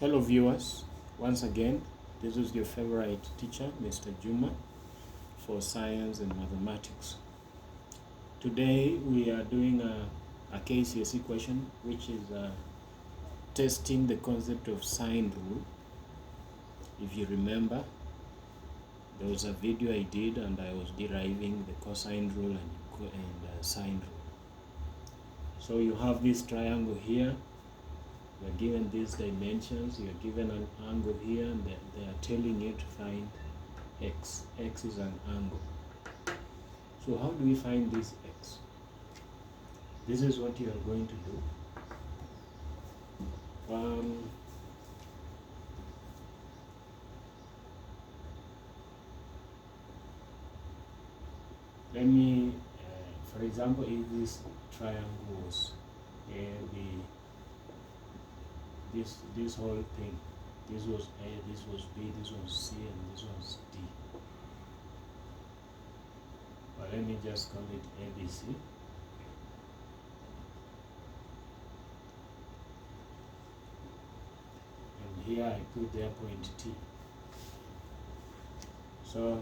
Hello viewers, once again, this is your favorite teacher, Mr. Juma, for science and mathematics. Today we are doing a Kcse question, which is testing the concept of sine rule. If you remember, there was a video I did and I was deriving the cosine rule and sine rule. So you have this triangle here. You are given these dimensions, you are given an angle here, and they are telling you to find x. X is an angle. So how do we find this x? This is what you are going to do. Let me, for example, if this triangle was A, B, this whole thing, this was A, this was B, this was C, and this was D. But let me just call it ABC. And here I put their point T. So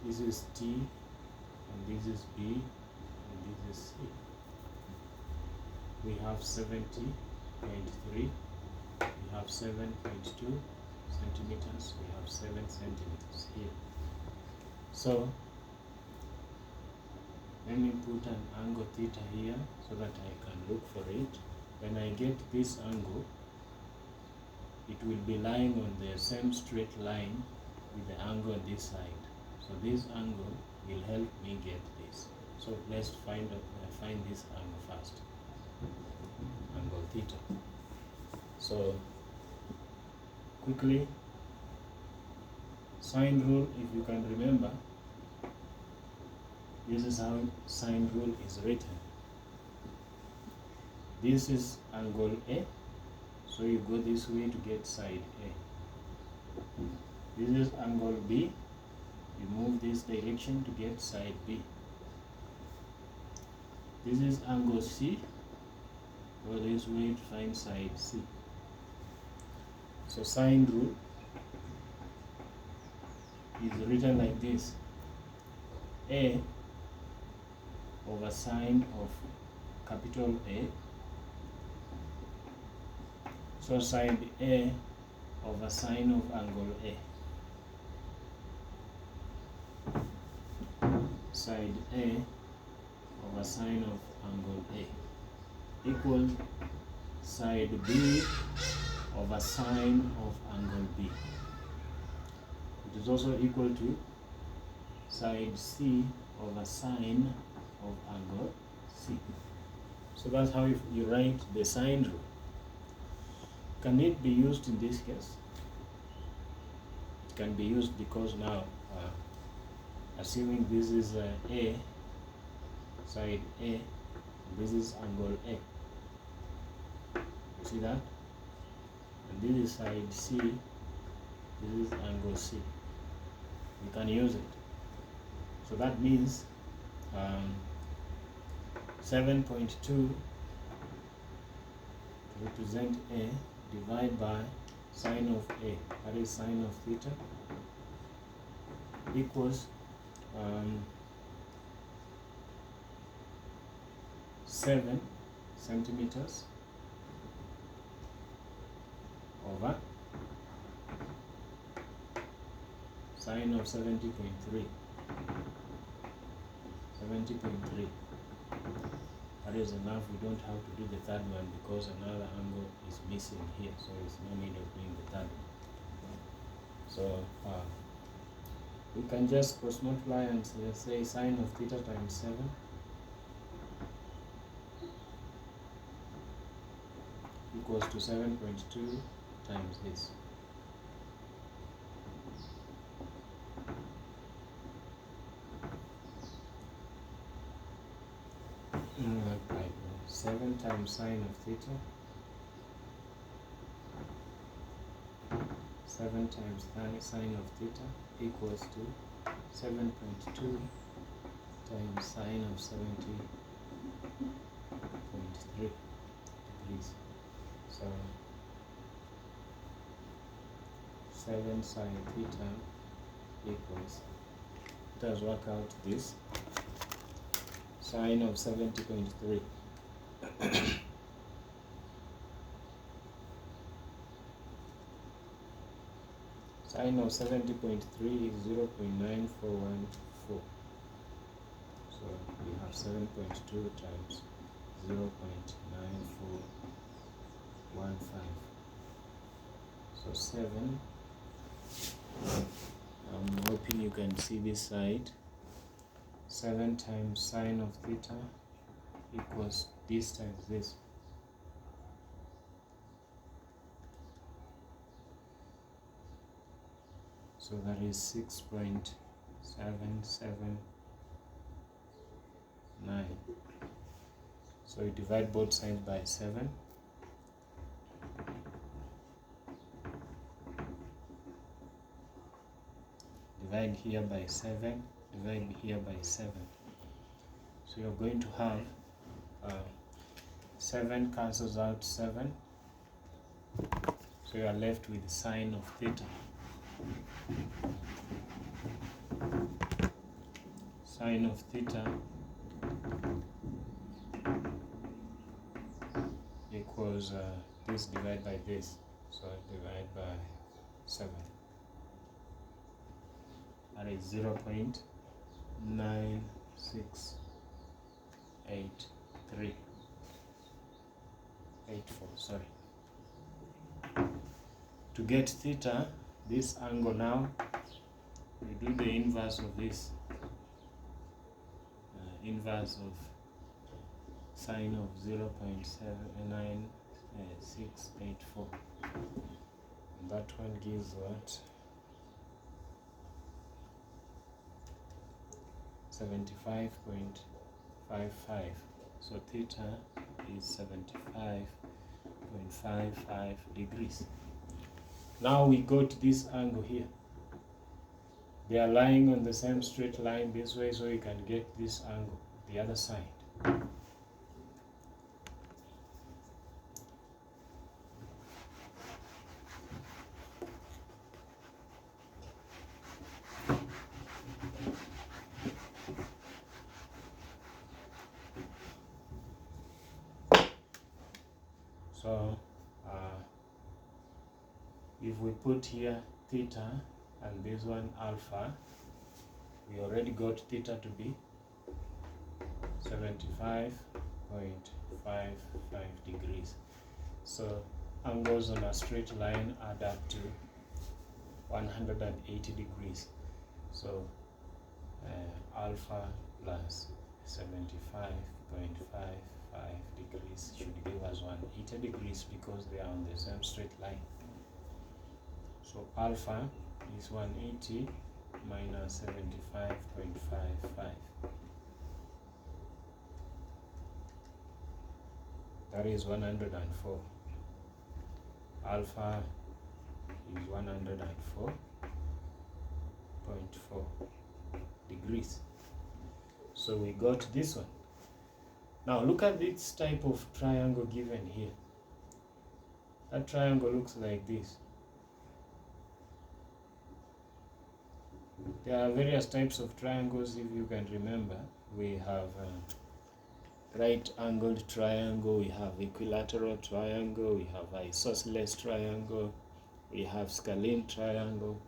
this is T, and this is B, and this is C. We have 70.3. We have 7.2 centimeters, we have 7 centimeters here. So let me put an angle theta here so that I can look for it. When I get this angle, it will be lying on the same straight line with the angle on this side. So this angle will help me get this. So let's find this angle first. Angle theta. So quickly, sine rule, if you can remember, this is how sine rule is written. This is angle A, so you go this way to get side A. This is angle B, you move this direction to get side B. This is angle C, go this way to find side C. So sine rule is written like this: A over sine of capital A. So side A over sine of angle A. Side A over sine of angle A equal side B over sine of angle B. It is also equal to side C over sine of angle C. So that's how you write the sine rule. Can it be used in this case? It can be used because now, assuming this is A, side A, this is angle A. You see that? And this is side C, this is angle C. We can use it. So that means 7.2 to represent A, divide by sine of A, that is sine of theta, equals 7 centimeters over sine of 70.3. 70.3. That is enough. We don't have to do the third one because another angle is missing here, so there's no need of doing the third one. So we can just cross multiply and say sine of theta times 7 equals to 7.2 times this. Right. 7 times sine of theta, 7 times sine of theta equals to 7.2 times sine of 70.3 degrees. So 7 sine theta equals, let us work out this, sine of 70.3. Sine of 70.3 is 0.9414. So we have 7.2 times 0.9415. So 7. I'm hoping you can see this side. 7 times sine of theta equals this times this. So that is 6.779. So you divide both sides by 7. Divide here by 7. Divide here by 7. So you're going to have 7 cancels out 7. So you are left with sine of theta. Sine of theta equals this divided by this, so divide by 7. That is 0.968384. Sorry. To get theta, this angle now, we do the inverse of this. Inverse of sine of 0.79684. And that one gives what? 75.55. So theta is 75.55 degrees. Now we got this angle here. They are lying on the same straight line this way, so you can get this angle the other side. So if we put here theta and this one alpha, we already got theta to be 75.55 degrees. So angles on a straight line add up to 180 degrees. So alpha plus 75.55 degrees should give us 180 degrees because they are on the same straight line. So alpha is 180 minus 75.55. That is 104. Alpha is 104.4 degrees. So we got this one. Now look at this type of triangle given here. That triangle looks like this. There are various types of triangles, if you can remember. We have right-angled triangle, we have equilateral triangle, we have isosceles triangle, we have scalene triangle.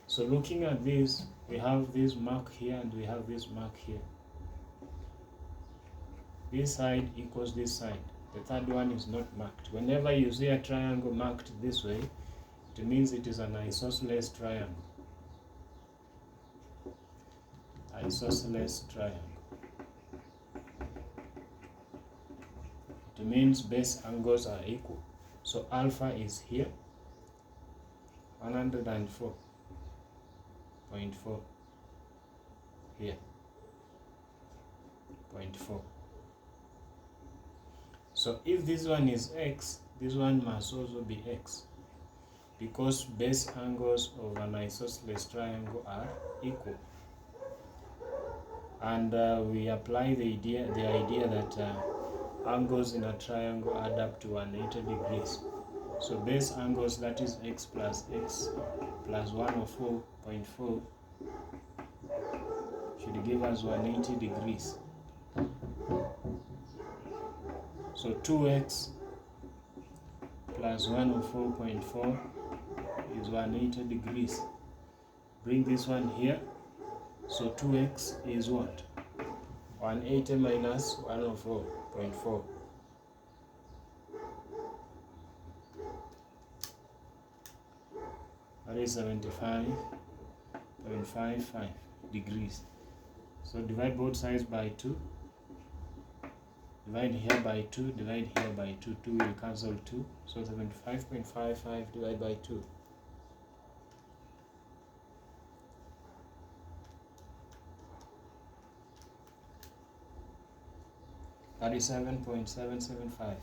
So looking at this, we have this mark here and we have this mark here. This side equals this side. The third one is not marked. Whenever you see a triangle marked this way, it means it is an isosceles triangle. Isosceles triangle. It means base angles are equal. So alpha is here, 104.4 here, 0.4. So if this one is x, this one must also be x, because base angles of an isosceles triangle are equal. And we apply the idea that angles in a triangle add up to 180 degrees. So base angles, that is x plus 104.4, should give us 180 degrees. So 2x plus 104.4 is 180 degrees. Bring this one here. So 2x is what? 180 minus 104.4. That is 75.55 degrees. So divide both sides by 2. Divide here by 2, divide here by 2. 2 will cancel 2. So 75.55 divided by 2. That is 7.775.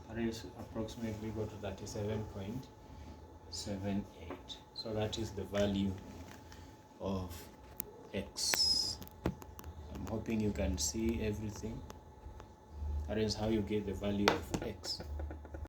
That is approximately go to 37.78. So that is the value of x. I'm hoping you can see everything. That is how you get the value of x.